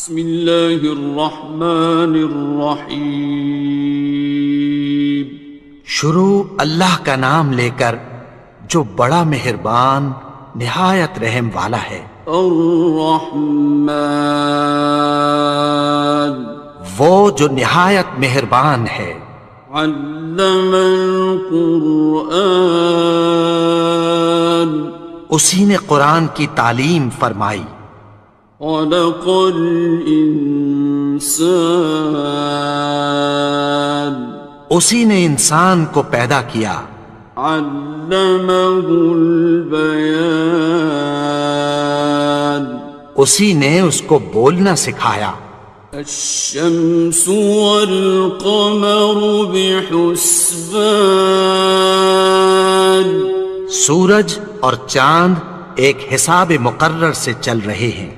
بسم اللہ الرحمن الرحیم۔ شروع اللہ کا نام لے کر جو بڑا مہربان نہایت رحم والا ہے۔ الرحمن، وہ جو نہایت مہربان ہے۔ علم القرآن، اسی نے قرآن کی تعلیم فرمائی۔ خلق الانسان، اسی نے انسان کو پیدا کیا۔ علمہ البیان، اسی نے اس کو بولنا سکھایا۔ الشمس والقمر بحسبان، سورج اور چاند ایک حساب مقرر سے چل رہے ہیں۔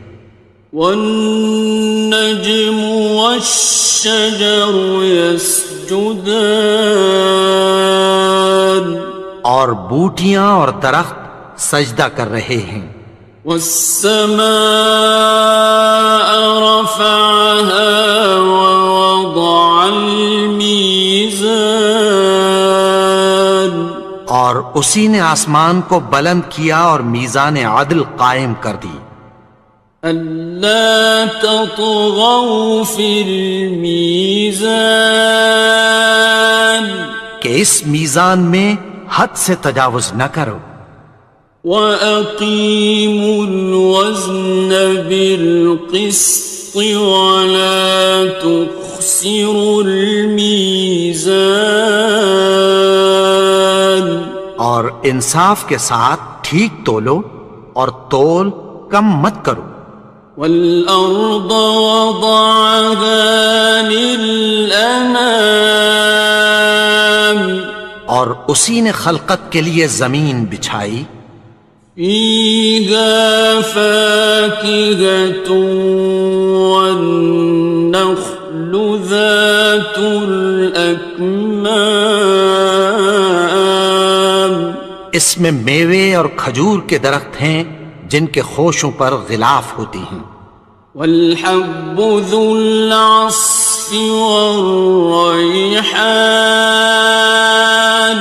والنجم والشجر يسجدان، اور بوٹیاں اور درخت سجدہ کر رہے ہیں۔ والسماء رفعها ووضع الميزان، اور اسی نے آسمان کو بلند کیا اور میزان عدل قائم کر دی۔ ألا تطغوا في الميزان، کہ اس میزان میں حد سے تجاوز نہ کرو۔ وَأَقِيمُوا الْوَزْنَ بِالْقِسْطِ وَلَا تُخْسِرُوا الْمِيزَانَ، اور انصاف کے ساتھ ٹھیک تولو اور تول کم مت کرو۔ وَالْأَرْضَ وَضَعَهَا لِلْأَنَامِ، اور اسی نے خلقت کے لیے زمین بچھائی۔ فِيهَا فَاكِهَةٌ وَالنَّخْلُ ذَاتُ الْأَكْمَامِ، اس میں میوے اور کھجور کے درخت ہیں جن کے خوشوں پر غلاف ہوتی ہیں۔ وَالْحَبُّ ذُو الْعَصْفِ وَالرَّيْحَانِ،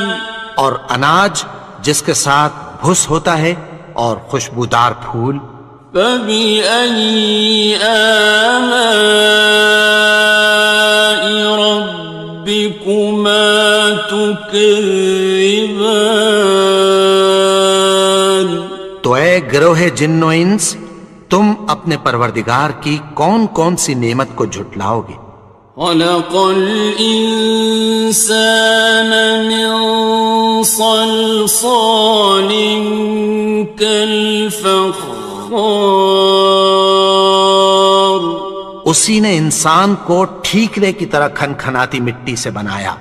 اور اناج جس کے ساتھ بھس ہوتا ہے اور خوشبودار پھول۔ فَبِأَيِّ آلَاءِ رَبِّكُمَا تُكَذِّبَانِ، تو اے گروہ جن و انس، تم اپنے پروردگار کی کون کون سی نعمت کو جھٹلاؤ گے؟ خَلَقَ الْإِنسَانَ مِنْ صَلْصَالٍ كَالْفَخَّارِ، اسی نے انسان کو ٹھیکرے کی طرح کھنکھناتی مٹی سے بنایا۔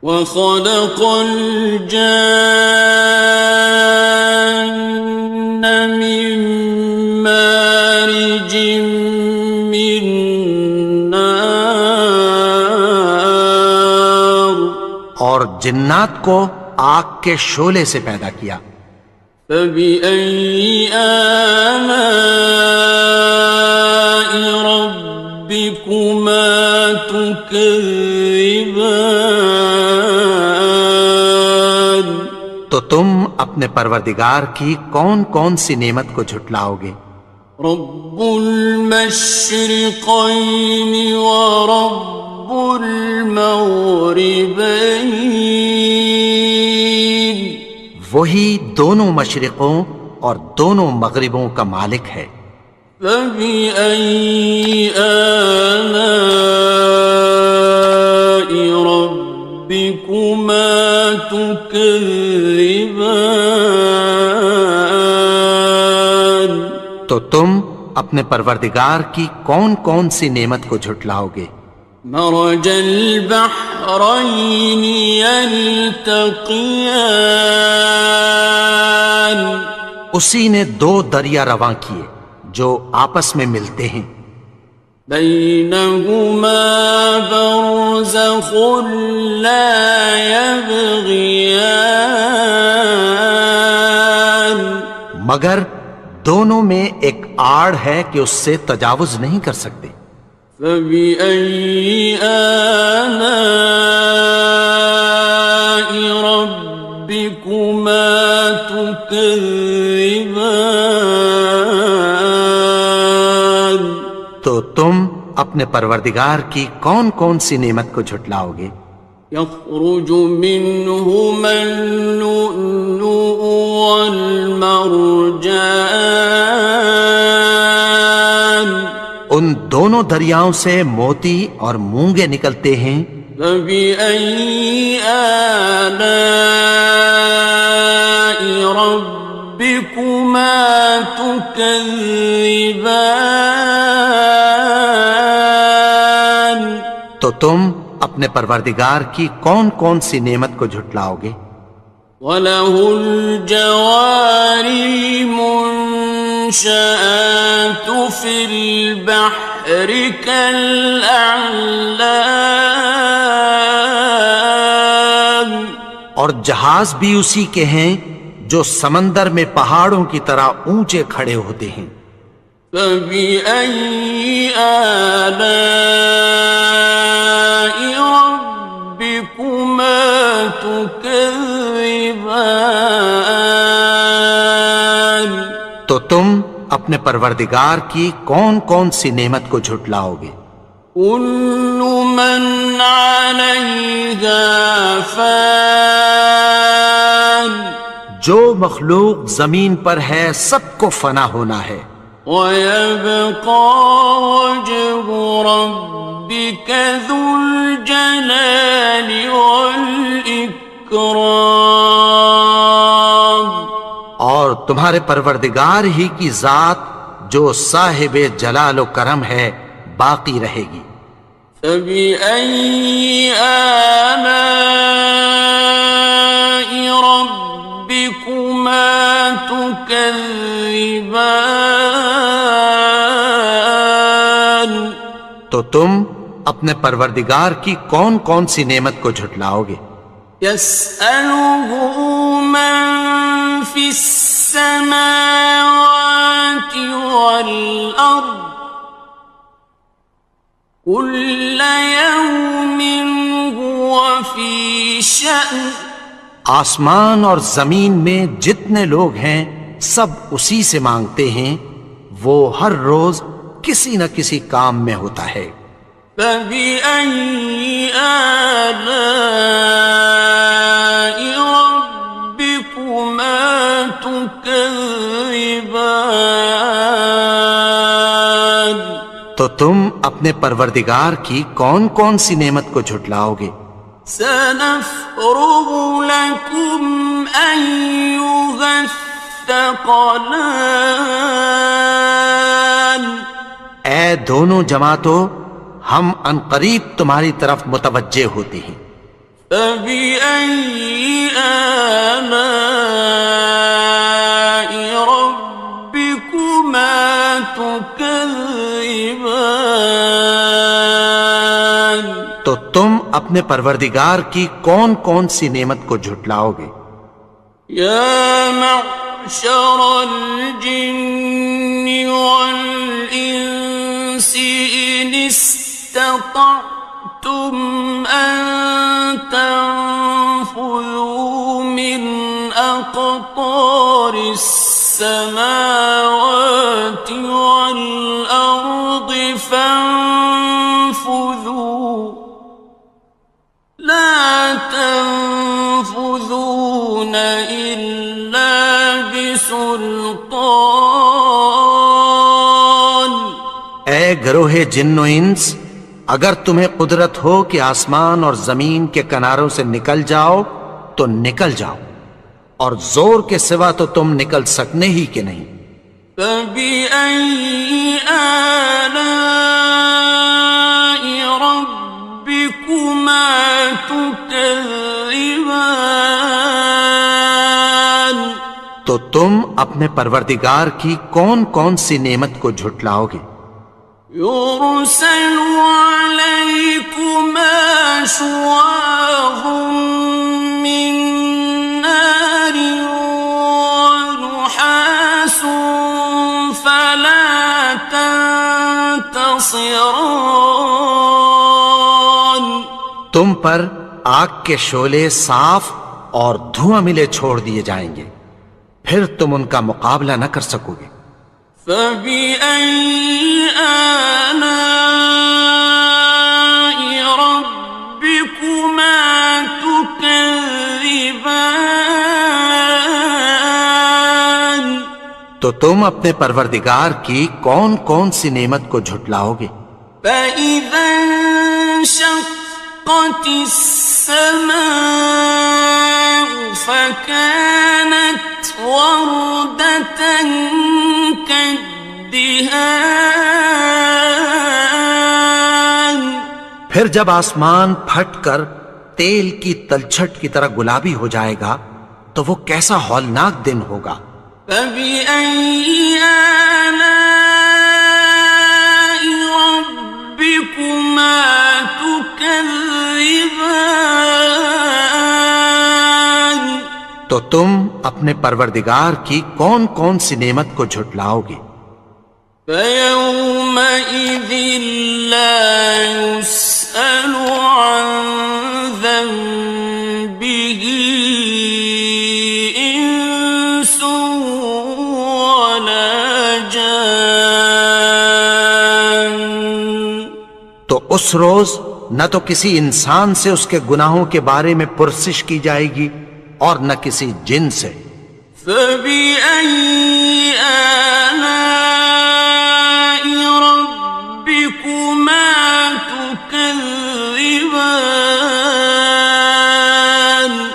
وَخَلَقَ الْجَانَّ مِن مَّارِجٍ مِّن نَّارٍ، اور جنات کو آگ کے شعلے سے پیدا کیا۔ فَبِأَيِّ آلَاءِ رَبِّكُمَا تُكَذِّبَانِ، تو تم اپنے پروردگار کی کون کون سی نعمت کو جھٹلاؤ گے؟ رب المشرقین ورب المغربین، وہی دونوں مشرقوں اور دونوں مغربوں کا مالک ہے۔ فَبِأَيِّ آلَاءِ رَبِّكُمَا تُكَذِّبَانِ، تو تم اپنے پروردگار کی کون کون سی نعمت کو جھٹلاؤ گے؟ مرج البحرین یلتقیان، اسی نے دو دریا رواں کیے جو آپس میں ملتے ہیں۔ بینہما برزخ لا یبغیان، مگر دونوں میں ایک آڑ ہے کہ اس سے تجاوز نہیں کر سکتے۔ فَبِأَيِّ آلَاءِ رَبِّكُمَا تُكَذِّبَانِ؟ تو تم اپنے پروردگار کی کون کون سی نعمت کو جھٹلاؤ گے؟ يَخْرُجُ مِنْهُمَا اللُّؤْلُؤُ وَالْمَرْجَانُ، ان دونوں دریاؤں سے موتی اور مونگے نکلتے ہیں۔ فَبِأَيِّ آلَاءِ رَبِّكُمَا تُكَذِّبَانِ؟ تو تم اپنے پروردگار کی کون کون سی نعمت کو جھٹلاؤ گے؟ وَلَهُ الْجَوَارِ الْمُنشَآتُ فِي الْبَحْرِ كَالْأَعْلَامِ، اور جہاز بھی اسی کے ہیں جو سمندر میں پہاڑوں کی طرح اونچے کھڑے ہوتے ہیں۔ فَبِأَيِّ آلَاءِ رَبِّكُمَا تُكَذِّبَانِ؟ تو تم اپنے پروردگار کی کون کون سی نعمت کو جھٹلاؤ گے؟ كُلُّ مَنْ عَلَيْهَا فَانٍ، جو مخلوق زمین پر ہے سب کو فنا ہونا ہے۔ وَيَبْقَى وَجْهُ رَبِّكَ ذُو الْجَلَالِ وَالْإِكْرَامِ، اور تمہارے پروردگار ہی کی ذات جو صاحب جلال و کرم ہے باقی رہے گی۔ فَبِأَيِّ آلَاءِ رَبِّكُمَا تُكَذِّبَانِ؟ تو تم اپنے پروردگار کی کون کون سی نعمت کو جھٹلاؤ گے؟ يَسْأَلُهُ مَن فِي السَّمَاوَاتِ وَالْأَرْضِ كُلَّ يَوْمٍ هُوَ فِي شَأْنٍ، آسمان اور زمین میں جتنے لوگ ہیں سب اسی سے مانگتے ہیں، وہ ہر روز کسی نہ کسی کام میں ہوتا ہے۔ فَبِأَيِّ آلَاءِ رَبِّكُمَا تُكَذِّبَانِ؟ تو تم اپنے پروردگار کی کون کون سی نعمت کو جھٹلاؤ گے؟ سَنَفْرُغُ لَكُمْ أَيُّهَ الثَّقَلَانِ، اے دونوں جماعتوں ہم عنقریب تمہاری طرف متوجہ ہوتے ہیں۔ فَبِأَيِّ آلَاءِ رَبِّكُمَا تُكَذِّبَانِ؟ تو تم اپنے پروردگار کی کون کون سی نعمت کو جھٹلاؤ گے؟ يَا مَعْشَرَ الْجِنِّ وَالْإِنسِ إِنِ اسْتَطَعْتُمْ أَن تَنفُذُوا مِنْ أَقْطَارِ السَّمَاوَاتِ وَالْأَرْضِ فَانفُذُوا لَا تَنفُذُونَ إِلَّا بِسُلْطَانٍ۔ اے گروہ جن و انس، اگر تمہیں قدرت ہو کہ آسمان اور زمین کے کناروں سے نکل جاؤ تو نکل جاؤ، اور زور کے سوا تو تم نکل سکنے ہی کہ نہیں۔ فَبِأَيِّ آلَاءِ رَبِّكُمَا تُكَذِّبَانِ؟ تو تم اپنے پروردگار کی کون کون سی نعمت کو جھٹلاؤ گے؟ يُرْسَلُ عَلَيْكُمَا شُوَاظٌ مِّن نَّارٍ وَنُحَاسٌ ينتصران. تم پر آگ کے شعلے صاف اور دھواں ملے چھوڑ دیے جائیں گے، پھر تم ان کا مقابلہ نہ کر سکو گے۔ فبأي آلاء ربكما تكذبان. تو تم اپنے پروردگار کی کون کون سی نعمت کو جھٹلاؤ گے؟ فإذا انشقت السماء فكانت وردة كالدهان. پھر جب آسمان پھٹ کر تیل کی تلچھٹ کی طرح گلابی ہو جائے گا تو وہ کیسا ہولناک دن ہوگا۔ فبأي آلاء ربكما تكذبان. تو تم اپنے پروردگار کی کون کون سی نعمت کو جھٹلاؤ گے؟ فيومئذ لا يسأل عن ذنبه إنس ولا جان. تو اس روز نہ تو کسی انسان سے اس کے گناہوں کے بارے میں پرسش کی جائے گی اور نہ کسی جن سے۔ فبأي آلاء ربكما تكذبان.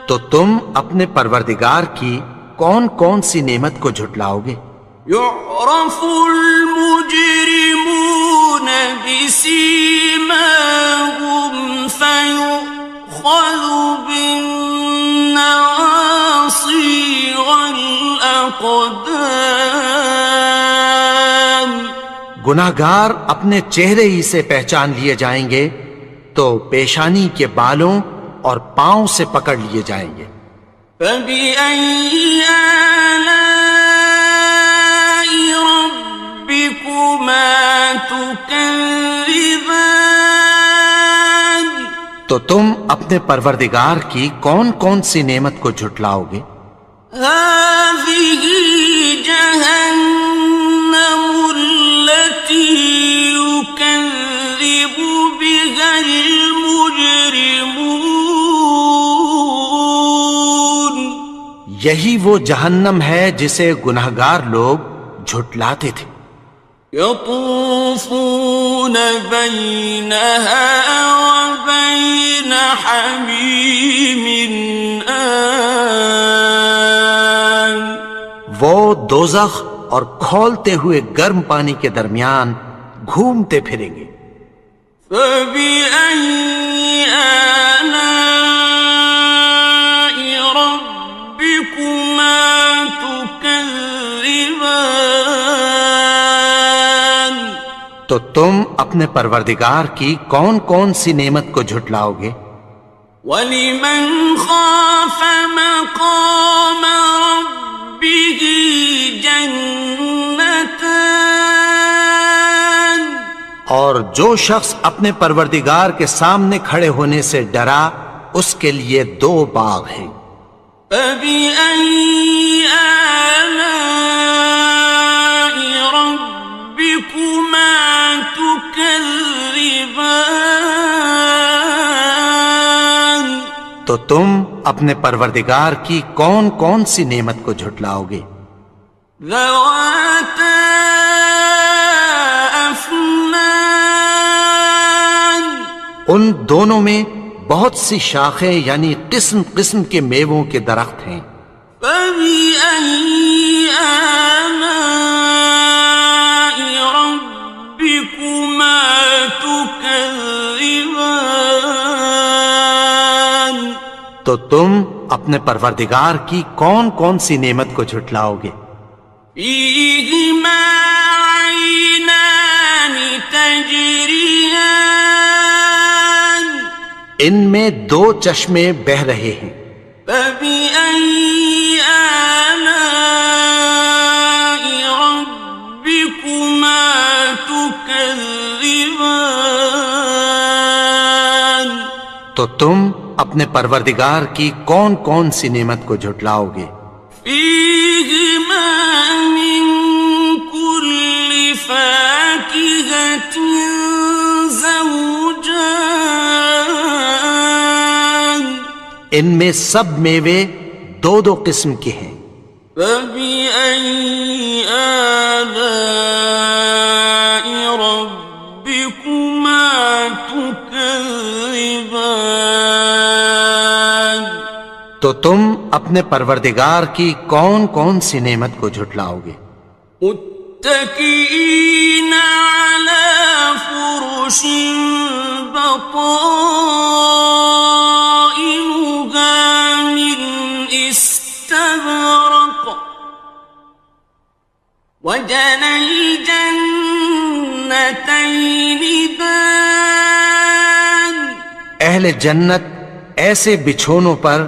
تو تم اپنے پروردگار کی کون کون سی نعمت کو جھٹلاؤ گے؟ يعرف المجرمون بسيماهم فيؤخذ بالنواصي والأقدام. گناہگار اپنے چہرے ہی سے پہچان لیے جائیں گے تو پیشانی کے بالوں اور پاؤں سے پکڑ لیے جائیں گے۔ فبأي آلاء ربكما تكذبان. تو تم اپنے پروردگار کی کون کون سی نعمت کو جھٹلاؤ گے؟ هذه جهنم التي يكذب بها المجرمون. یہی وہ جہنم ہے جسے گناہگار لوگ جھٹلاتے تھے۔ يطوفون بينها وبين حميم آن. وہ دوزخ اور کھولتے ہوئے گرم پانی کے درمیان گھومتے پھریں گے۔ فبأي آلاء ربكما تكذبان. تو تم اپنے پروردگار کی کون کون سی نعمت کو جھٹلاؤ گے؟ وَلِمَنْ خَافَ مَقَامَ رَبِّهِ جَنَّتَانِ. اور جو شخص اپنے پروردگار کے سامنے کھڑے ہونے سے ڈرا اس کے لیے دو باغ ہیں۔ فَبِأَيِّ آلَاءِ رَبِّكُمَا تُكَذِّبَانِ. تو تم اپنے پروردگار کی کون کون سی نعمت کو جھٹلاؤ گے؟ ذَوَاتَا أَفْنَانٍ. ان دونوں میں بہت سی شاخیں یعنی قسم قسم کے میووں کے درخت ہیں۔ فَبِأَيِّ آلَاءِ رَبِّكُمَا تُكَذِّبَانِ. تو تم اپنے پروردگار کی کون کون سی نعمت کو جھٹلاؤ گے؟ فِيهِمَا عَيْنَانِ تَجْرِيَانِ. ان میں دو چشمے بہہ رہے ہیں۔ فَبِأَيِّ آلَاءِ رَبِّكُمَا تُكَذِّبَانِ. تكذبان تو تم اپنے پروردگار کی کون کون سی نعمت کو جھٹلاؤ گے؟ فيهما من كل فاكهة زوجان ان میں سب میوے دو دو قسم کے ہیں۔ فبأي آلاء ربكما تكذبان تو تم اپنے پروردگار کی کون کون سی نعمت کو جھٹلاؤ گے؟ متكئين على فرش بطائنها من استبرق وجنى الجنتين دان اہل جنت ایسے بچھونوں پر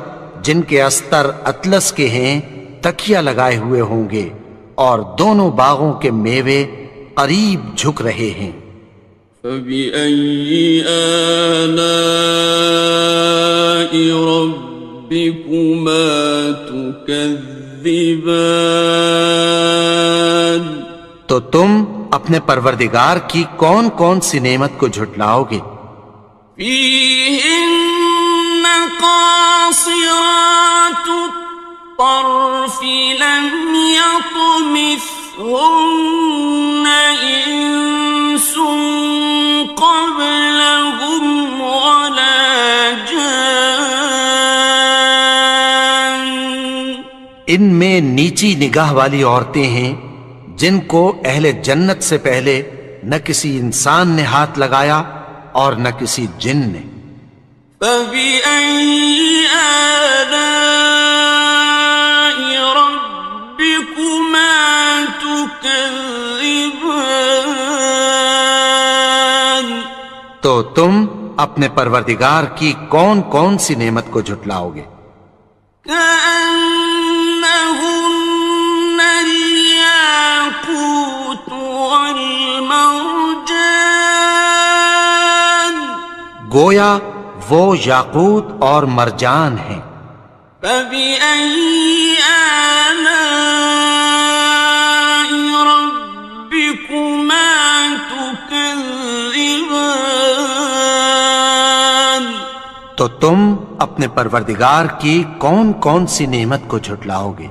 جن کے استر اطلس کے ہیں تکیہ لگائے ہوئے ہوں گے، اور دونوں باغوں کے میوے قریب جھک رہے ہیں۔ فبأي آلاء ربكما تكذبان تو تم اپنے پروردگار کی کون کون سی نعمت کو جھٹلاؤ گے؟ فيهن قاصرات الطرف لم يطمثهن إنس قبلهم ولا جان ان میں نیچی نگاہ والی عورتیں ہیں جن کو اہل جنت سے پہلے نہ کسی انسان نے ہاتھ لگایا اور نہ کسی جن نے۔ فبأي آلاء ربكما تكذبان تو تم اپنے پروردگار کی کون کون سی نعمت کو جھٹلاؤ گے؟ كأنهن الياقوت والمرجان گویا وہ یاقوت اور مرجان ہیں۔ فبأي آلاء ربكما تكذبان تو تم اپنے پروردگار کی کون کون سی نعمت کو جھٹلاؤ گے؟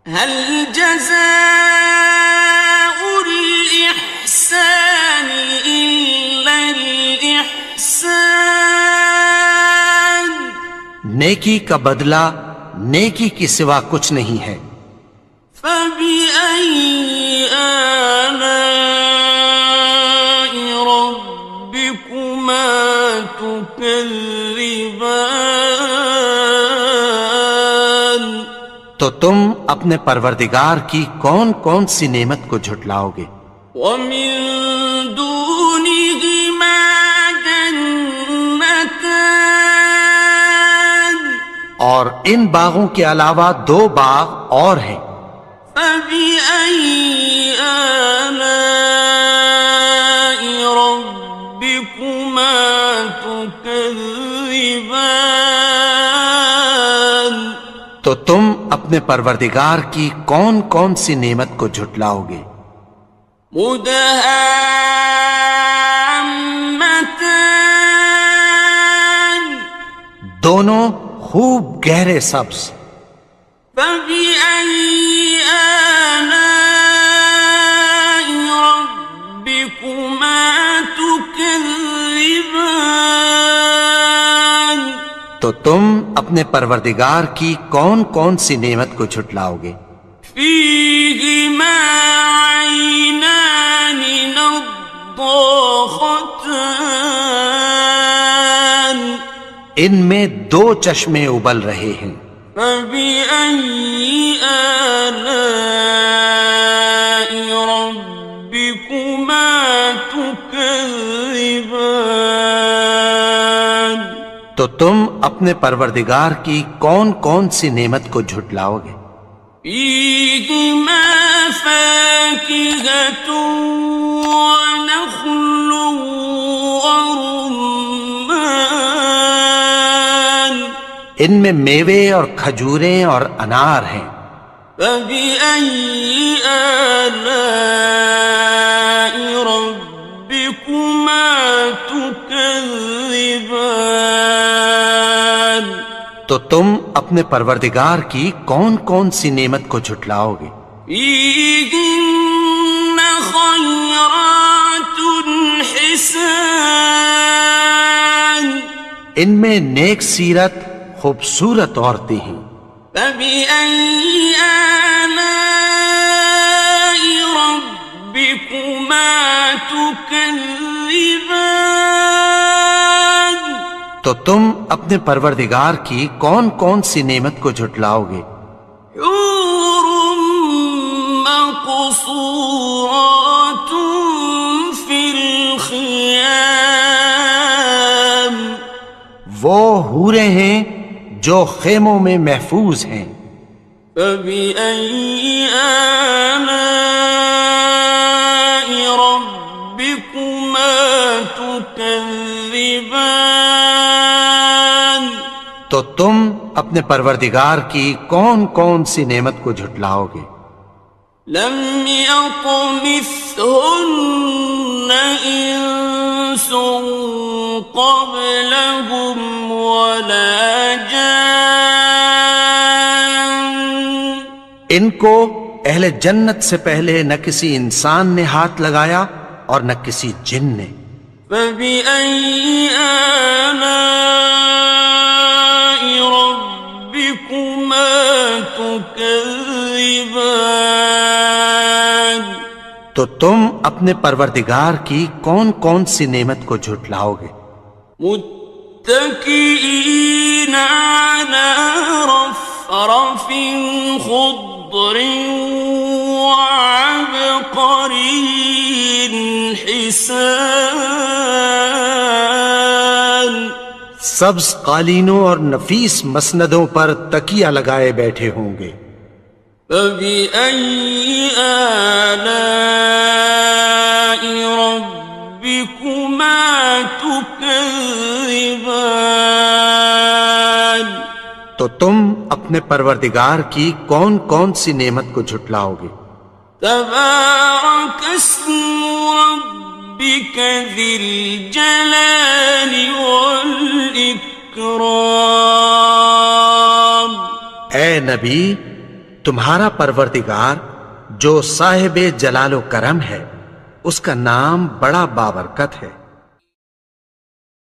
هل جزاء الإحسان إلا الإحسان نیکی کا بدلہ نیکی کی سوا کچھ نہیں ہے۔ فبأي آلاء ربكما تكذبان تو تم اپنے پروردگار کی کون کون سی نعمت کو جھٹلاؤ گے؟ ومن دونهما جنتان اور ان باغوں کے علاوہ دو باغ اور ہیں۔ فبأي آلاء ربكما تكذبان تو تم اپنے پروردگار کی کون کون سی نعمت کو جھٹلاؤ گے؟ مدهامتان دونوں خوب گہرے سبز۔ فبأي آلاء ربكما تكذبان تو تم اپنے پروردگار کی کون کون سی نعمت کو جھٹلاؤ گے؟ فيهما عينان نضاختان ان میں دو چشمے ابل رہے ہیں۔ فبأي آلاء ربكما تكذبان تو تم اپنے پروردگار کی کون کون سی نعمت کو جھٹلاؤ گے؟ فيهما فاكهة ونخل ورمان ان میں میوے اور کھجوریں اور انار ہیں. فبأي آلاء ربكما تكذبان تو تم اپنے پروردگار کی کون کون سی نعمت کو جھٹلاؤ گے؟ فيهن خيرات حسان ان میں نیک سیرت خوبصورت عورتیں ہیں. فبأي آلاء ربكما تكذبان تو تم اپنے پروردگار کی کون کون سی نعمت کو جھٹلاؤ گے؟ حور مقصورات في الخيام وہ حوریں ہیں جو خیموں میں محفوظ ہیں. فبأي آلاء ربكما تكذبان تو تم اپنے پروردگار کی کون کون سی نعمت کو جھٹلاؤ گے؟ لم يطمثهن إنس قبلهم ولا جان ان کو اہل جنت سے پہلے نہ کسی انسان نے ہاتھ لگایا اور نہ کسی جن نے. فبأي آلاء ربكما تكذبان تو تم اپنے پروردگار کی کون کون سی نعمت کو جھٹلاؤ گے؟ متكئين على رفرف خضر وعبقري حسان سبز قالینوں اور نفیس مسندوں پر تکیہ لگائے بیٹھے ہوں گے. فبأي آلاء ربكما تكذبان تو تم اپنے پروردگار کی کون کون سی نعمت کو جھٹلاؤ گے؟ تبارك اسم ربك ذي الجلال والإكرام اے نبی، تمہارا پروردگار جو صاحب جلال و کرم ہے، اس کا نام بڑا بابرکت ہے.